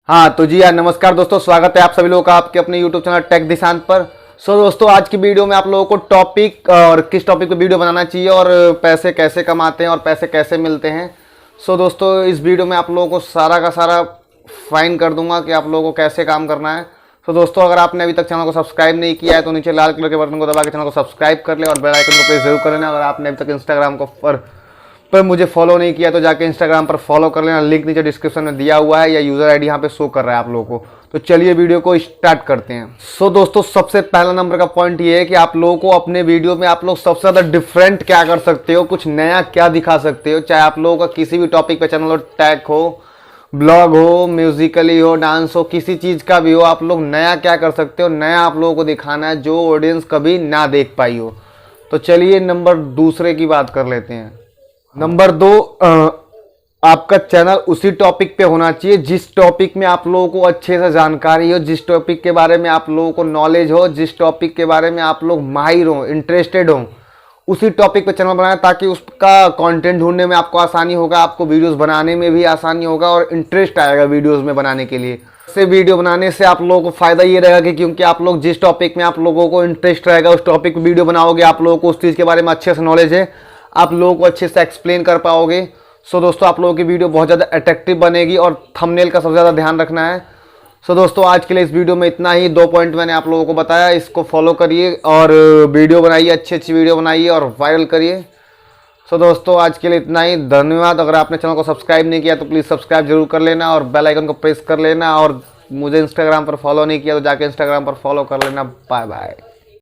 हाँ तो जी यार, नमस्कार दोस्तों, स्वागत है आप सभी लोगों का आपके अपने YouTube चैनल टेक दिशांत पर। दोस्तों, आज की वीडियो में आप लोगों को टॉपिक और किस टॉपिक पे वीडियो बनाना चाहिए और पैसे कैसे कमाते हैं और पैसे कैसे मिलते हैं। दोस्तों, इस वीडियो में आप लोगों को सारा का सारा फाइन कर दूंगा कि आप लोगों को कैसे काम करना है। दोस्तों, अगर आपने अभी तक चैनल को सब्सक्राइब नहीं किया है तो नीचे लाल कलर के बटन को दबा के चैनल को सब्सक्राइब कर ले और बेल आइकन को प्रेस जरूर कर लेना। अगर आपने अभी तक इंस्टाग्राम को पर मुझे फॉलो नहीं किया तो जाके इंस्टाग्राम पर फॉलो कर लेना, लिंक नीचे डिस्क्रिप्शन में दिया हुआ है या यूजर आईडी यहाँ पे शो कर रहा है आप लोगों को। तो चलिए वीडियो को स्टार्ट करते हैं। दोस्तों, सबसे पहला नंबर का पॉइंट ये है कि आप लोगों को अपने वीडियो में आप लोग सबसे ज़्यादा डिफरेंट क्या कर सकते हो, कुछ नया क्या दिखा सकते हो। चाहे आप लोगों का किसी भी टॉपिक पे चैनल हो, टैग हो, ब्लॉग हो, म्यूजिकली हो, डांस हो, किसी चीज़ का भी हो, आप लोग नया क्या कर सकते हो, नया आप लोगों को दिखाना है जो ऑडियंस कभी ना देख पाई हो। तो चलिए नंबर दूसरे की बात कर लेते हैं। नंबर 2, आपका चैनल उसी टॉपिक पे होना चाहिए जिस टॉपिक में आप लोगों को अच्छे से जानकारी हो, जिस टॉपिक के बारे में आप लोगों को नॉलेज हो, जिस टॉपिक के बारे में आप लोग माहिर हो, इंटरेस्टेड हो, उसी टॉपिक पे चैनल बनाएं ताकि उसका कंटेंट ढूंढने में आपको आसानी होगा, आपको वीडियोस बनाने में भी आसानी होगा और इंटरेस्ट आएगा वीडियोस में बनाने के लिए। से वीडियो बनाने से आप लोगों को फायदा ये रहेगा कि क्योंकि आप लोग जिस टॉपिक में आप लोगों को इंटरेस्ट रहेगा उस टॉपिक पे वीडियो बनाओगे, आप लोगों को उस चीज़ के बारे में अच्छे से नॉलेज है, आप लोगों को अच्छे से एक्सप्लेन कर पाओगे। दोस्तों, आप लोगों की वीडियो बहुत ज़्यादा अट्रैक्टिव बनेगी और थंबनेल का सबसे ज़्यादा ध्यान रखना है। दोस्तों, आज के लिए इस वीडियो में इतना ही। 2 पॉइंट मैंने आप लोगों को बताया, इसको फॉलो करिए और वीडियो बनाइए, अच्छी अच्छी वीडियो बनाइए और वायरल करिए। दोस्तों, आज के लिए इतना ही। धन्यवाद। अगर आपने चैनल को सब्सक्राइब नहीं किया तो प्लीज़ सब्सक्राइब जरूर कर लेना और बेल आइकन को प्रेस कर लेना और मुझे इंस्टाग्राम पर फॉलो नहीं किया तो जाके इंस्टाग्राम पर फॉलो कर लेना। Bye bye.